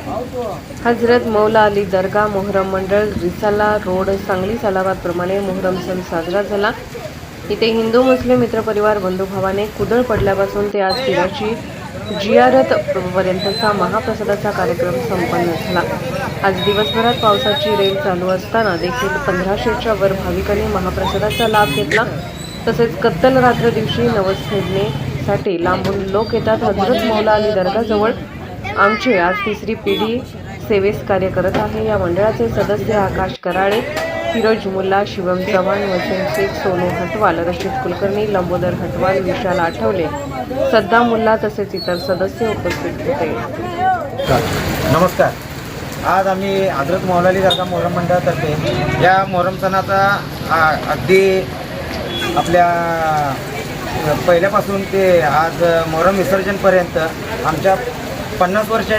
हजरत मौला अली दर्गा मोहरम मंडळ रिसाला रोड सांगली सालाबाद प्रमाणे मोहरम सण साजरा झाला। इथे हिंदू मुस्लिम मित्रपरिवार बंधुभावाने कुदळ पडल्यापासून ते आज पीराची जियारत पर्यंतचा महाप्रसादाचा कार्यक्रम संपन्न झाला। आज दिवसभरात पावसाची रेल चालू असताना देखील 1500च्या वर भाविकांनी महाप्रसादाचा लाभ घेतला। तसेच कत्तल रात्र दिवशी नवस फेडण्यासाठी लांबून लोक येतात। हजरत मौला अली दर्गाजवळ आमची आज तिसरी पिढी सेवेस कार्य करत आहे। या मंडळाचे सदस्य आकाश कराळे, फिरोज मुल्ला, शिवम चव्हाण, वसीम शेख, सोनू हटवाल, रशीद कुलकर्णी, लंबोदर हटवाल, विशाल आठवले, सद्दाम मुल्ला तसेच इतर सदस्य उपस्थित होते। नमस्कार। आज आम्ही हजरत मौला अली दर्गा मोहरम मंडळातर्फे या मोहरम सणाचा अगदी आपल्या पहिल्यापासून ते आज मोहरम विसर्जनपर्यंत आमच्या 50 वर्षाच्या